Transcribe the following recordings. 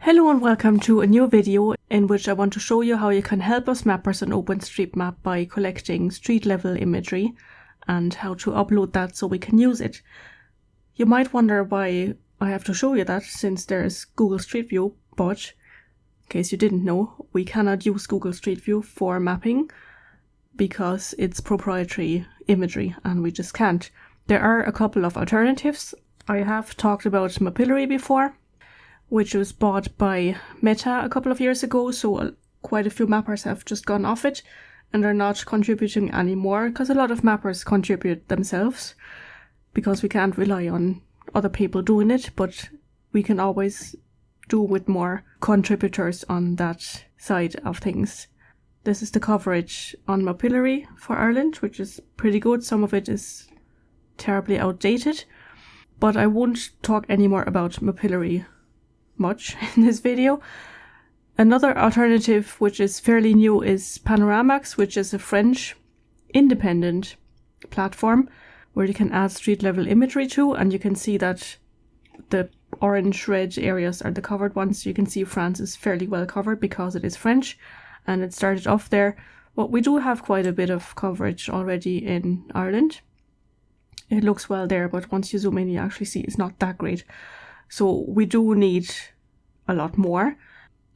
Hello and welcome to a new video in which I want to show you how you can help us mappers on OpenStreetMap by collecting street-level imagery and how to upload that so we can use it. You might wonder why I have to show you that since there is Google Street View, but in case you didn't know, we cannot use Google Street View for mapping because it's proprietary imagery and we just can't. There are a couple of alternatives. I have talked about Mapillary before, which was bought by Meta a couple of years ago, so quite a few mappers have just gone off it and are not contributing anymore, because a lot of mappers contribute themselves, because we can't rely on other people doing it, but we can always do with more contributors on that side of things. This is the coverage on Mapillary for Ireland, which is pretty good. Some of it is terribly outdated, but I won't talk anymore about Mapillary much in this video. Another alternative which is fairly new is Panoramax, which is a French independent platform where you can add street level imagery to, and you can see that the orange red areas are the covered ones. So you can see France is fairly well covered because it is French and it started off there. But we do have quite a bit of coverage already in Ireland. It looks well there, but once you zoom in you actually see it's not that great. So we do need a lot more.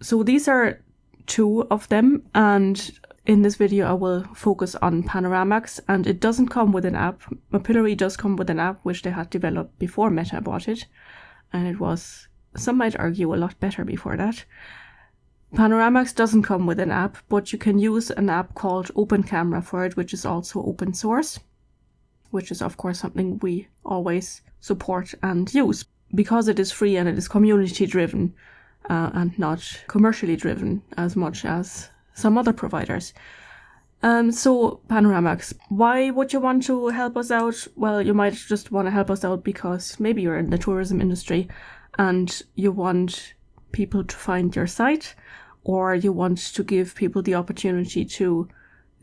So these are two of them, and in this video I will focus on Panoramax, and it doesn't come with an app. Mapillary does come with an app which they had developed before Meta bought it, and it was, some might argue, a lot better before that. Panoramax doesn't come with an app, but you can use an app called OpenCamera for it, which is also open source, which is of course something we always support and use, because it is free and it is community driven and not commercially driven as much as some other providers. So Panoramax, why would you want to help us out? Well, you might just want to help us out because maybe you're in the tourism industry and you want people to find your site, or you want to give people the opportunity to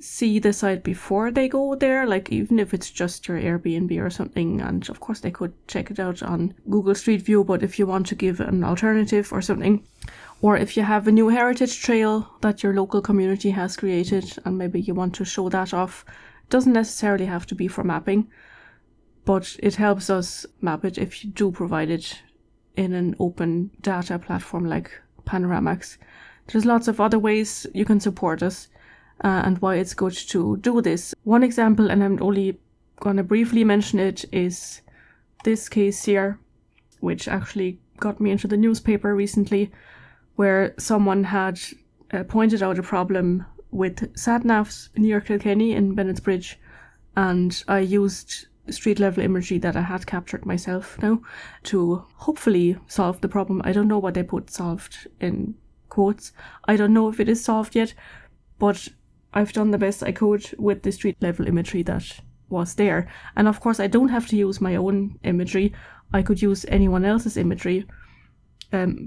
see the site before they go there, like even if it's just your Airbnb or something, and of course they could check it out on Google Street View, but if you want to give an alternative or something, or if you have a new heritage trail that your local community has created and maybe you want to show that off, it doesn't necessarily have to be for mapping, but it helps us map it if you do provide it in an open data platform like Panoramax. There's lots of other ways you can support us and why it's good to do this. One example, and I'm only going to briefly mention it, is this case here, which actually got me into the newspaper recently, where someone had pointed out a problem with sat-navs near Kilkenny in Bennett's Bridge, and I used street level imagery that I had captured myself now to hopefully solve the problem. I don't know what they put solved in quotes. I don't know if it is solved yet, but I've done the best I could with the street level imagery that was there. And of course I don't have to use my own imagery. I could use anyone else's imagery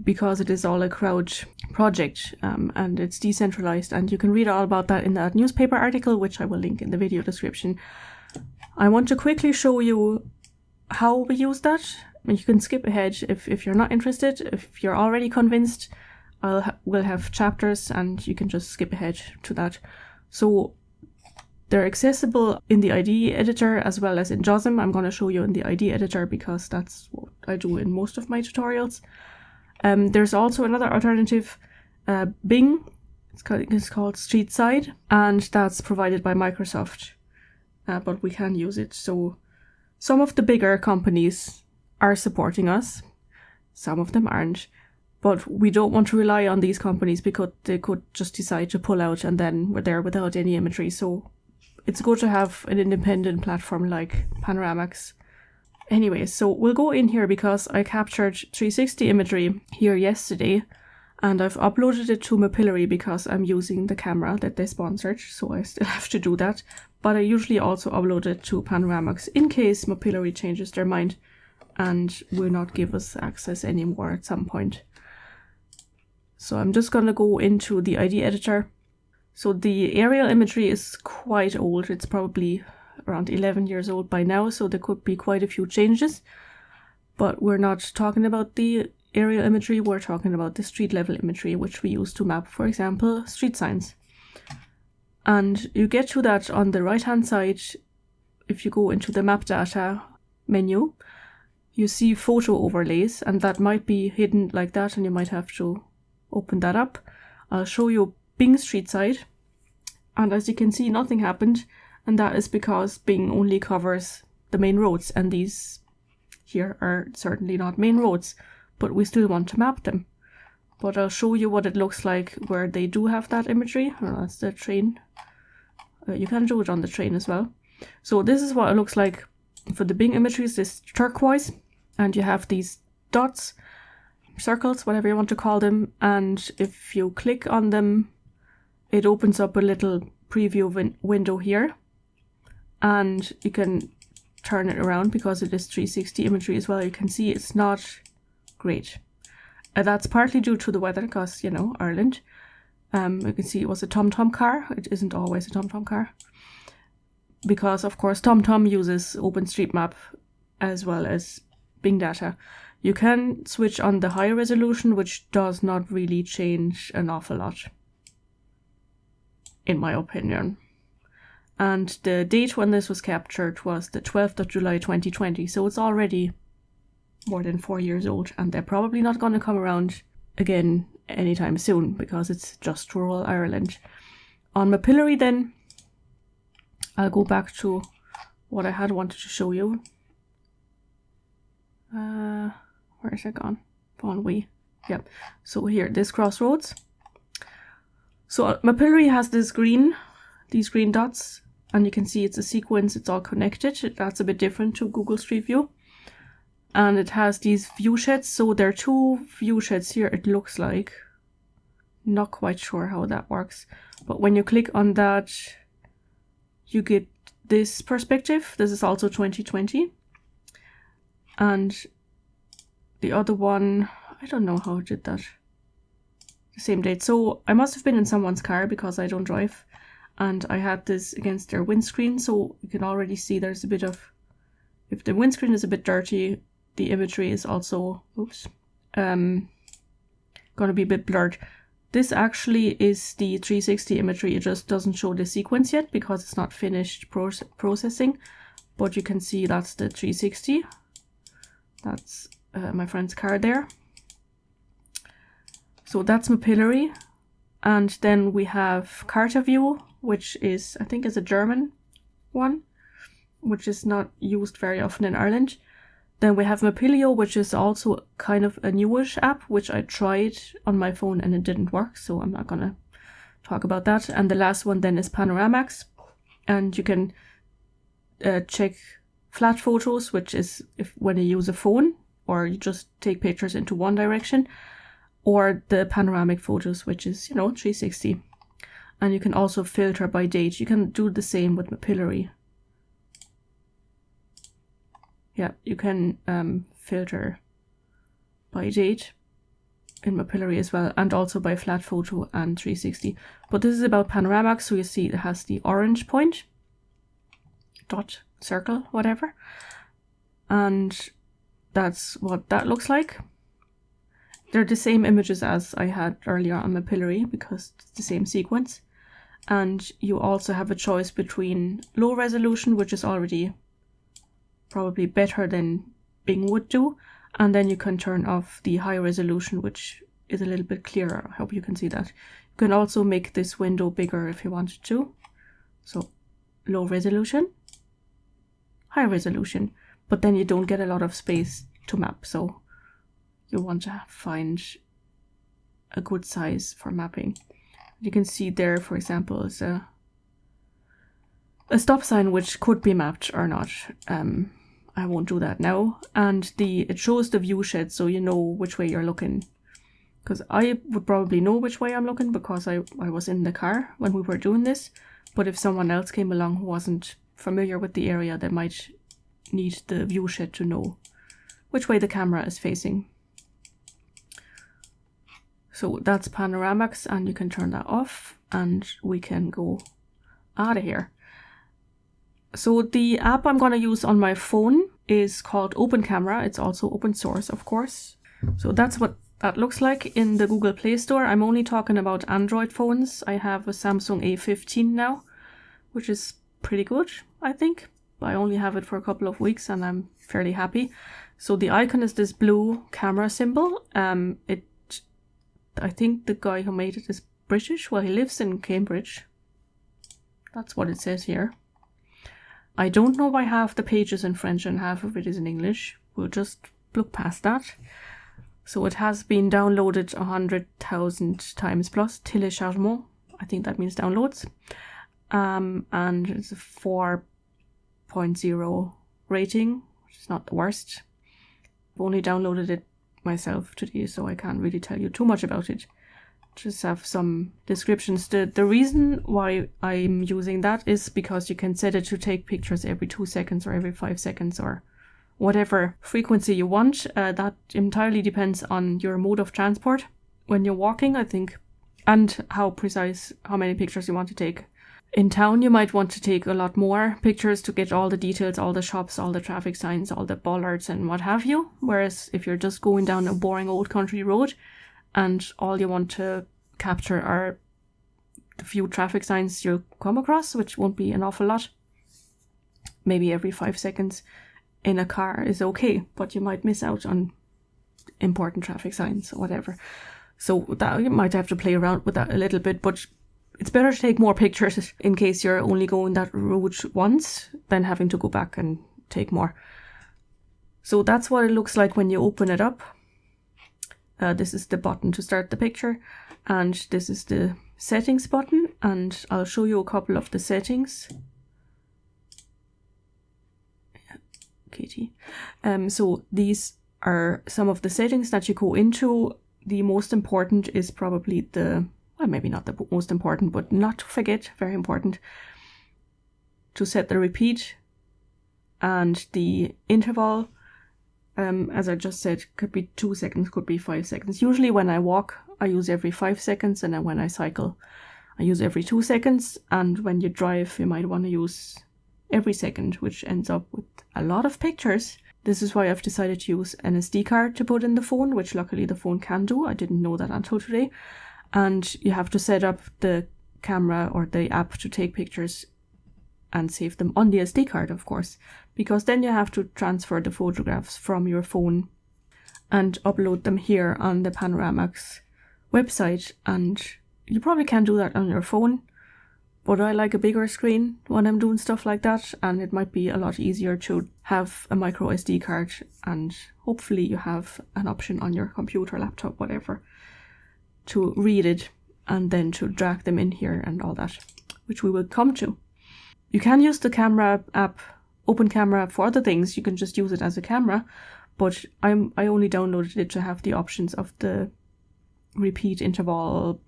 because it is all a crowd project and it's decentralized, and you can read all about that in that newspaper article, which I will link in the video description. I want to quickly show you how we use that. You can skip ahead if you're not interested. If you're already convinced, we'll have chapters and you can just skip ahead to that. So they're accessible in the IDE editor as well as in JOSM. I'm going to show you in the IDE editor because that's what I do in most of my tutorials. There's also another alternative, Bing. It's called StreetSide, and that's provided by Microsoft, but we can use it. So some of the bigger companies are supporting us, some of them aren't. But we don't want to rely on these companies because they could just decide to pull out and then we're there without any imagery. So it's good to have an independent platform like Panoramax. Anyway, so we'll go in here because I captured 360 imagery here yesterday and I've uploaded it to Mapillary because I'm using the camera that they sponsored, so I still have to do that. But I usually also upload it to Panoramax in case Mapillary changes their mind and will not give us access anymore at some point. So I'm just going to go into the IDE editor. So the aerial imagery is quite old. It's probably around 11 years old by now, so there could be quite a few changes. But we're not talking about the aerial imagery, we're talking about the street level imagery, which we use to map, for example, street signs. And you get to that on the right hand side. If you go into the map data menu, you see photo overlays, and that might be hidden like that, and you might have to open that up. I'll show you Bing street side, and as you can see, nothing happened, and that is because Bing only covers the main roads, and these here are certainly not main roads, but we still want to map them. But I'll show you what it looks like where they do have that imagery. Oh, that's the train. You can do it on the train as well. So this is what it looks like for the Bing imageries, this turquoise, and you have these dots, circles, whatever you want to call them, and if you click on them, it opens up a little preview window here, and you can turn it around because it is 360 imagery as well. You can see it's not great. That's partly due to the weather, because, you know, Ireland. You can see it was a TomTom car. It isn't always a TomTom car. Because, of course, TomTom uses OpenStreetMap as well as Bing data. You can switch on the high resolution, which does not really change an awful lot, in my opinion. And the date when this was captured was the 12th of July 2020, so it's already more than 4 years old, and they're probably not going to come around again anytime soon because it's just rural Ireland. On Mapillary then, I'll go back to what I had wanted to show you. Where is it gone? Bon oui. Yep. So here, this crossroads. So Mapillary has these green dots, and you can see it's a sequence, it's all connected. That's a bit different to Google Street View. And it has these view sheds. So there are two view sheds here, it looks like. Not quite sure how that works. But when you click on that, you get this perspective. This is also 2020. And the other one, I don't know how it did that. The same date. So I must have been in someone's car because I don't drive. And I had this against their windscreen. So you can already see there's a bit of, if the windscreen is a bit dirty, the imagery is also, gonna be a bit blurred. This actually is the 360 imagery. It just doesn't show the sequence yet because it's not finished processing. But you can see that's the 360. That's my friend's car there. So that's Mapillary. And then we have Carta View, which is, I think, is a German one, which is not used very often in Ireland. Then we have Mapillio, which is also kind of a newish app, which I tried on my phone and it didn't work, so I'm not gonna talk about that. And the last one then is Panoramax, and you can check flat photos, which is when you use a phone or you just take pictures into one direction, or the panoramic photos, which is, you know, 360. And you can also filter by date. You can do the same with Mapillary. Yeah, you can filter by date in Mapillary as well, and also by flat photo and 360. But this is about Panoramax, so you see it has the orange point, dot, circle, whatever. And that's what that looks like. They're the same images as I had earlier on Mapillary because it's the same sequence. And you also have a choice between low resolution, which is already probably better than Bing would do, and then you can turn off the high resolution, which is a little bit clearer. I hope you can see that. You can also make this window bigger if you wanted to. So low resolution, high resolution, but then you don't get a lot of space to map, so you want to find a good size for mapping. You can see there, for example, is a stop sign which could be mapped or not. I won't do that now. And it shows the view shed, so you know which way you're looking. Because I would probably know which way I'm looking because I was in the car when we were doing this. But if someone else came along who wasn't familiar with the area, they might need the view shed to know which way the camera is facing. So that's Panoramax, and you can turn that off and we can go out of here. So the app I'm going to use on my phone is called OpenCamera. It's also open source, of course. So that's what that looks like in the Google Play Store. I'm only talking about Android phones. I have a Samsung A15 now, which is pretty good, I think. I only have it for a couple of weeks and I'm fairly happy. So the icon is this blue camera symbol. I think the guy who made it is British. Well, he lives in Cambridge. That's what it says here. I don't know why half the page is in French and half of it is in English. We'll just look past that. So it has been downloaded 100,000 times plus, téléchargement. I think that means downloads. And it's a 4.0 rating, which is not the worst. I've only downloaded it myself today, so I can't really tell you too much about it. Just have some descriptions. The reason why I'm using that is because you can set it to take pictures every 2 seconds or every 5 seconds or whatever frequency you want. That entirely depends on your mode of transport when you're walking, I think, and how many pictures you want to take. In town, you might want to take a lot more pictures to get all the details, all the shops, all the traffic signs, all the bollards and what have you. Whereas if you're just going down a boring old country road and all you want to capture are the few traffic signs you'll come across, which won't be an awful lot, maybe every 5 seconds in a car is okay, but you might miss out on important traffic signs or whatever. So that you might have to play around with that a little bit, but it's better to take more pictures in case you're only going that route once than having to go back and take more. So that's what it looks like when you open it up. This is the button to start the picture, and this is the settings button, and I'll show you a couple of the settings. Katie. So these are some of the settings that you go into. The most important is probably well, maybe not the most important, but not to forget, very important, to set the repeat and the interval. As I just said, could be 2 seconds, could be 5 seconds. Usually when I walk, I use every 5 seconds, and then when I cycle, I use every 2 seconds. And when you drive, you might want to use every second, which ends up with a lot of pictures. This is why I've decided to use an SD card to put in the phone, which luckily the phone can do. I didn't know that until today. And you have to set up the camera or the app to take pictures and save them on the SD card, of course, because then you have to transfer the photographs from your phone and upload them here on the Panoramax website. And you probably can't do that on your phone, but I like a bigger screen when I'm doing stuff like that, and it might be a lot easier to have a micro SD card, and hopefully you have an option on your computer, laptop, whatever, to read it and then to drag them in here and all that, which we will come to. You can use the camera app, OpenCamera, for other things. You can just use it as a camera, but I only downloaded it to have the options of the repeat interval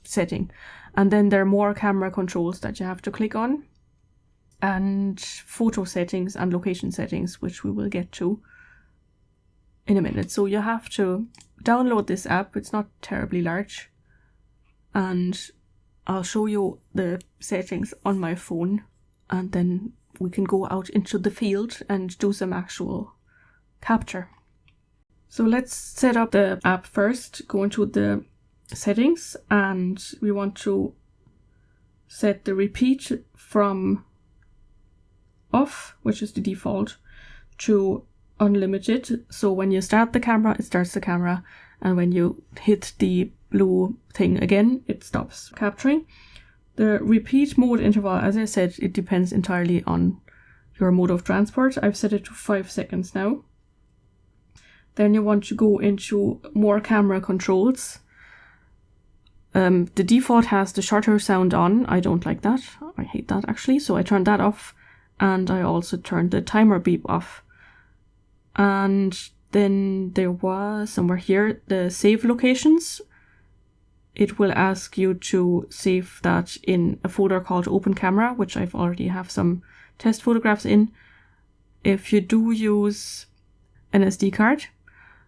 setting. And then there are more camera controls that you have to click on, and photo settings and location settings, which we will get to in a minute. So you have to download this app. It's not terribly large, and I'll show you the settings on my phone, and then we can go out into the field and do some actual capture. So let's set up the app first. Go into the settings, and we want to set the repeat from off, which is the default, to unlimited. So when you start the camera, it starts the camera, and when you hit the blue thing again, it stops capturing. The repeat mode interval, as I said, it depends entirely on your mode of transport. I've set it to 5 seconds now. Then you want to go into more camera controls. The default has the shutter sound on. I don't like that. I hate that actually. So I turned that off, and I also turned the timer beep off. And then there was somewhere here, the save locations. It will ask you to save that in a folder called OpenCamera, which I've already have some test photographs in. If you do use an SD card,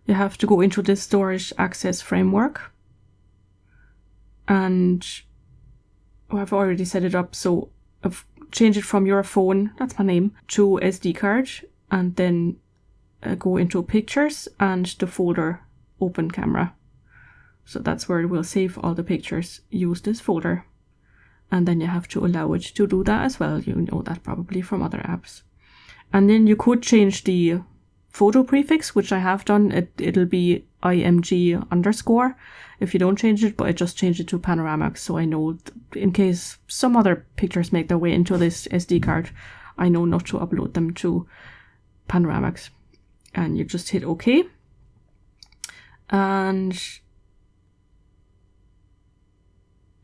you have to go into the storage access framework. And I've already set it up, so I've changed it from your phone, that's my name, to SD card, and then go into pictures and the folder OpenCamera. So that's where it will save all the pictures. Use this folder. And then you have to allow it to do that as well. You know that probably from other apps. And then you could change the photo prefix, which I have done. It'll be img_. If you don't change it, but I just changed it to Panoramax, so I know in case some other pictures make their way into this SD card, I know not to upload them to Panoramax. And you just hit OK. And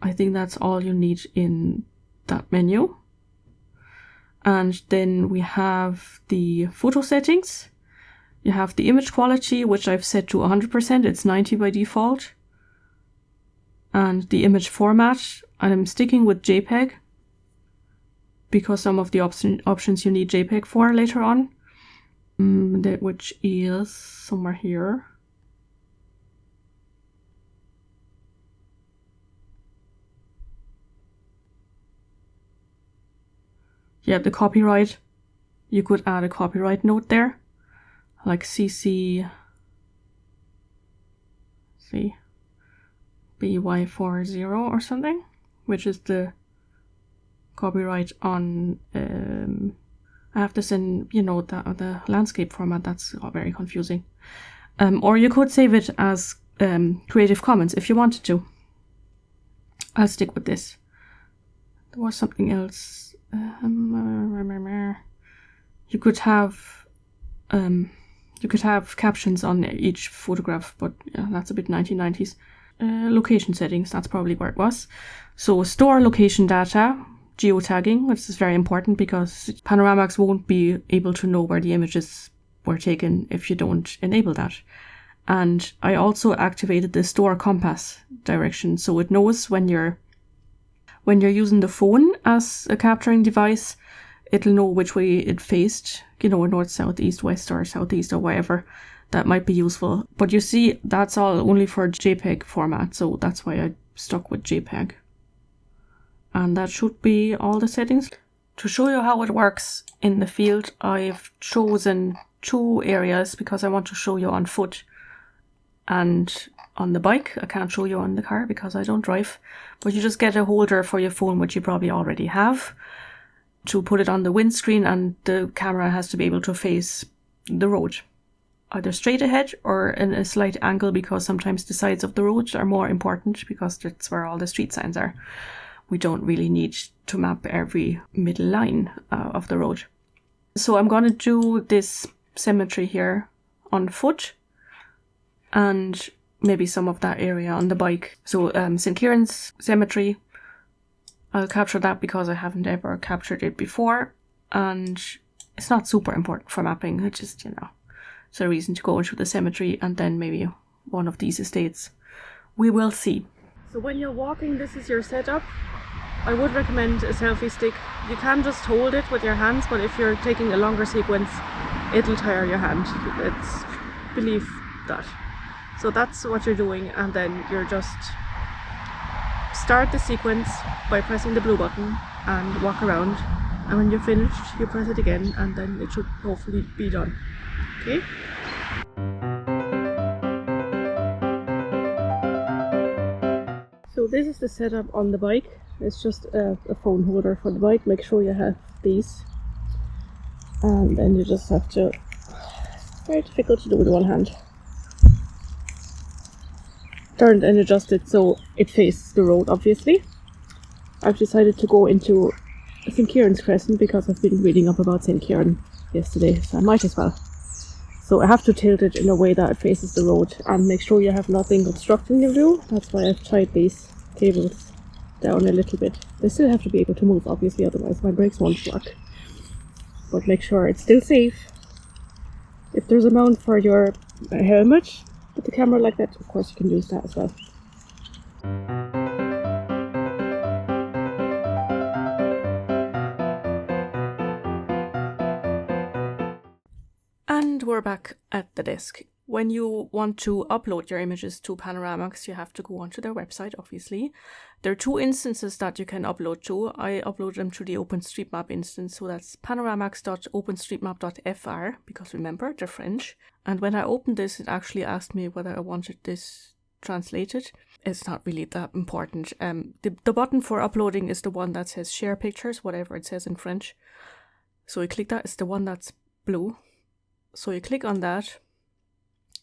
I think that's all you need in that menu. And then we have the photo settings. You have the image quality, which I've set to 100%. It's 90 by default. And the image format, and I'm sticking with JPEG because some of the options you need JPEG for later on, which is somewhere here. Yeah, the copyright. You could add a copyright note there, like CC BY40 or something, which is the copyright on I have this in, you know, the landscape format. That's very confusing. Or you could save it as Creative Commons if you wanted to. I'll stick with this. There was something else. You could have captions on each photograph, but yeah, that's a bit 1990s. Location settings, that's probably where it was. So store location data, geotagging, which is very important because Panoramax won't be able to know where the images were taken if you don't enable that. And I also activated the store compass direction, so it knows when you're using the phone as a capturing device, it'll know which way it faced, you know, north, south, east, west, or southeast, or whatever. That might be useful. But you see, that's all only for JPEG format, so that's why I stuck with JPEG. And that should be all the settings. To show you how it works in the field, I've chosen 2 areas because I want to show you on foot and on the bike. I can't show you on the car because I don't drive, but you just get a holder for your phone, which you probably already have, to put it on the windscreen, and the camera has to be able to face the road, either straight ahead or in a slight angle, because sometimes the sides of the road are more important because that's where all the street signs are. We don't really need to map every middle line of the road. So I'm going to do this symmetry here on foot and maybe some of that area on the bike. So St. Kieran's Cemetery, I'll capture that because I haven't ever captured it before, and it's not super important for mapping. It's just, you know, it's a reason to go into the cemetery, and then maybe one of these estates. We will see. So when you're walking, this is your setup. I would recommend a selfie stick. You can just hold it with your hands, but if you're taking a longer sequence, it'll tire your hand. Believe that. So that's what you're doing, and then you're just start the sequence by pressing the blue button and walk around, and when you're finished you press it again, and then it should hopefully be done. Okay? So this is the setup on the bike. It's just a phone holder for the bike. Make sure you have these, and then you just have to, it's very difficult to do with one hand, turn and adjust it so it faces the road. Obviously I've decided to go into St. Kieran's Crescent because I've been reading up about St. Kieran yesterday, so I might as well. So I have to tilt it in a way that it faces the road, and make sure you have nothing obstructing your view. That's why I've tied these cables down a little bit. They still have to be able to move, obviously, otherwise my brakes won't work. But make sure it's still safe. If there's a mount for your helmet with the camera like that, of course you can use that as well. And we're back at the desk. When you want to upload your images to Panoramax, you have to go onto their website, obviously. There are two instances that you can upload to. I upload them to the OpenStreetMap instance, so that's panoramax.openstreetmap.fr, because remember, they're French. And when I opened this, it actually asked me whether I wanted this translated. It's not really that important. The button for uploading is the one that says share pictures, whatever it says in French. So you click that, it's the one that's blue. So you click on that,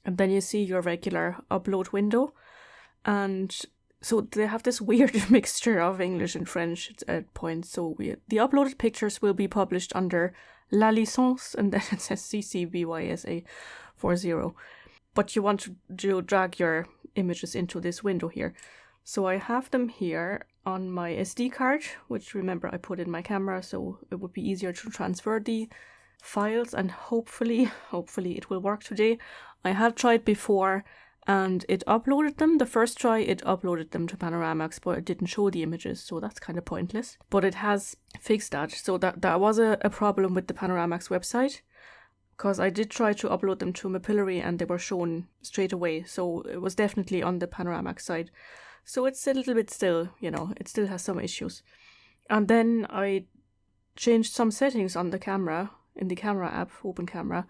and then you see your regular upload window. And so they have this weird mixture of English and French at points. So the uploaded pictures will be published under La Licence, and then it says CC BY SA40. But you want to drag your images into this window here. So I have them here on my SD card, which remember I put in my camera, so it would be easier to transfer the files, and hopefully it will work today. I have tried before and it uploaded them. The first try it uploaded them to Panoramax, but it didn't show the images, so that's kind of pointless. But it has fixed that. So that was a problem with the Panoramax website, because I did try to upload them to Mapillary and they were shown straight away. So it was definitely on the Panoramax side. So it's a little bit still, it still has some issues. And then I changed some settings on the camera, in the camera app, OpenCamera,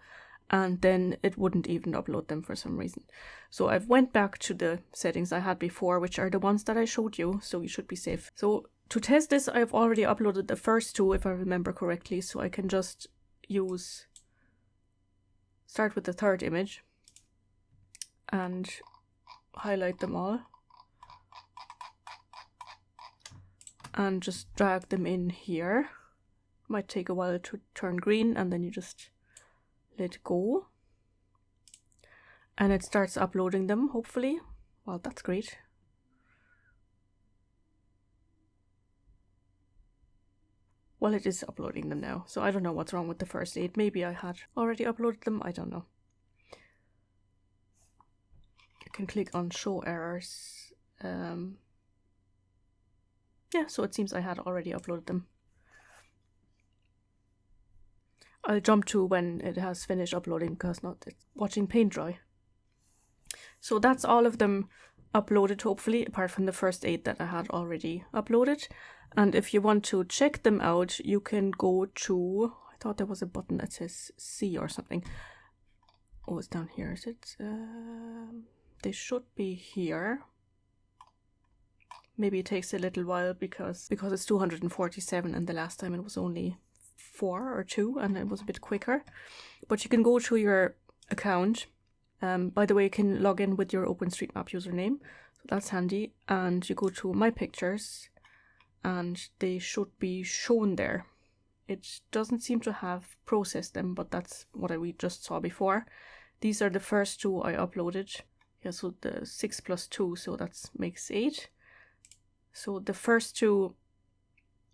and then it wouldn't even upload them for some reason. So I've went back to the settings I had before, which are the ones that I showed you, so you should be safe. So to test this, I've already uploaded the first two, if I remember correctly, so I can just start with the third image and highlight them all and just drag them in here. Might take a while to turn green, and then you just let go and it starts uploading them, hopefully. Well, that's great. Well, it is uploading them now, so I don't know what's wrong with the first 8. Maybe I had already uploaded them, I don't know. You can click on show errors. Yeah, so it seems I had already uploaded them. I'll jump to when it has finished uploading, because it's watching paint dry. So that's all of them uploaded, hopefully, apart from the first 8 that I had already uploaded. And if you want to check them out, you can go to, I thought there was a button that says see or something. Oh, it's down here, is it? They should be here. Maybe it takes a little while because it's 247 and the last time it was only 4 or 2 and it was a bit quicker. But you can go to your account. By the way, you can log in with your OpenStreetMap username, so that's handy. And you go to My Pictures and they should be shown there. It doesn't seem to have processed them, but that's what we just saw before. These are the first 2 I uploaded. Yeah, so the 6 plus 2, so that makes 8. So the first 2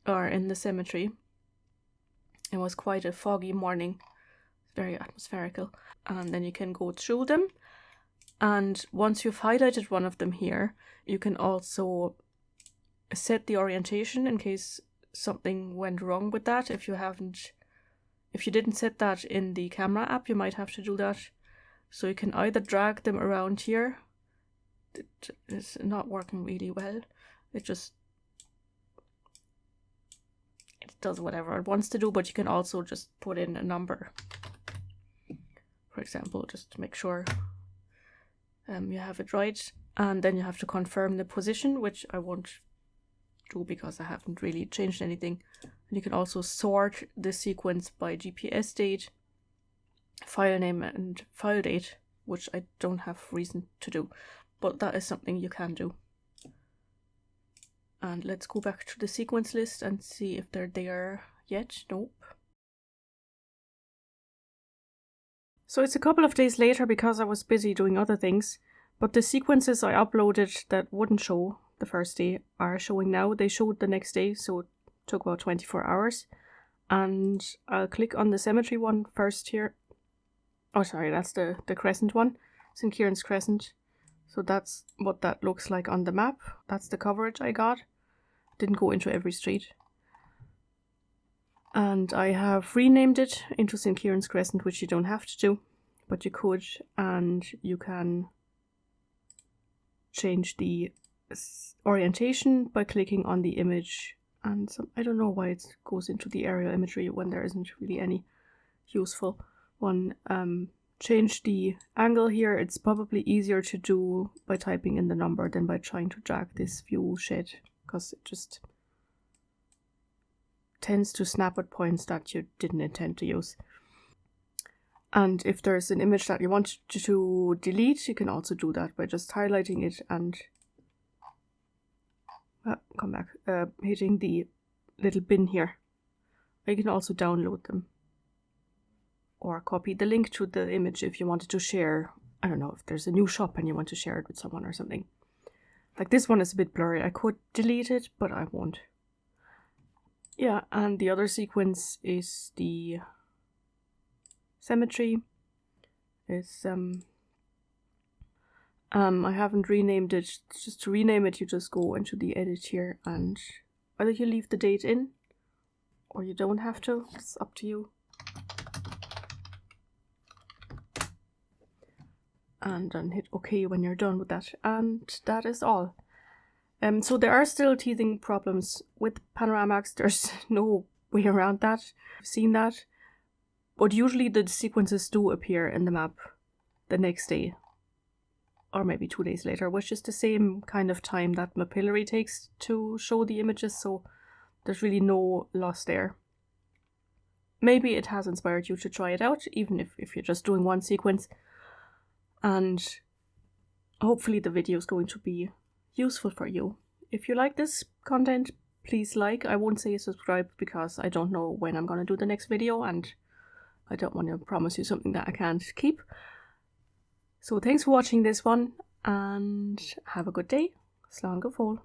are in the cemetery. It was quite a foggy morning, very atmospherical. And then you can go through them. And once you've highlighted one of them here, you can also set the orientation in case something went wrong with that. If you didn't set that in the camera app, you might have to do that. So you can either drag them around here. It is not working really well. It does whatever it wants to do, but you can also just put in a number, for example, just to make sure you have it right. And then you have to confirm the position, which I won't do because I haven't really changed anything. And you can also sort the sequence by GPS date, file name and file date, which I don't have reason to do, but that is something you can do. And let's go back to the sequence list and see if they're there yet. Nope. So it's a couple of days later because I was busy doing other things, but the sequences I uploaded that wouldn't show the first day are showing now. They showed the next day, so it took about 24 hours. And I'll click on the cemetery one first here. Oh, sorry, that's the crescent one, St. Kieran's Crescent. So that's what that looks like on the map. That's the coverage I got. Didn't go into every street. And I have renamed it into St. Kieran's Crescent, which you don't have to do but you could, and you can change the orientation by clicking on the image. And I don't know why it goes into the aerial imagery when there isn't really any useful one. Change the angle here. It's probably easier to do by typing in the number than by trying to drag this view shed, because it just tends to snap at points that you didn't intend to use. And if there's an image that you want to delete, you can also do that by just highlighting it and hitting the little bin here. You can also download them or copy the link to the image if you wanted to share. I don't know, if there's a new shop and you want to share it with someone or something. Like this one is a bit blurry. I could delete it, but I won't. Yeah, and the other sequence is the symmetry. Is I haven't renamed it. Just to rename it, you just go into the edit here, and either you leave the date in or you don't have to. It's up to you. And then hit OK when you're done with that. And that is all. So there are still teething problems with Panoramax. There's no way around that. I've seen that. But usually the sequences do appear in the map the next day, or maybe 2 days later, which is the same kind of time that Mapillary takes to show the images, so there's really no loss there. Maybe it has inspired you to try it out, even if you're just doing one sequence. And hopefully the video is going to be useful for you. If you like this content, please like. I won't say subscribe because I don't know when I'm going to do the next video, and I don't want to promise you something that I can't keep. So thanks for watching this one, and have a good day. Slán go fóill.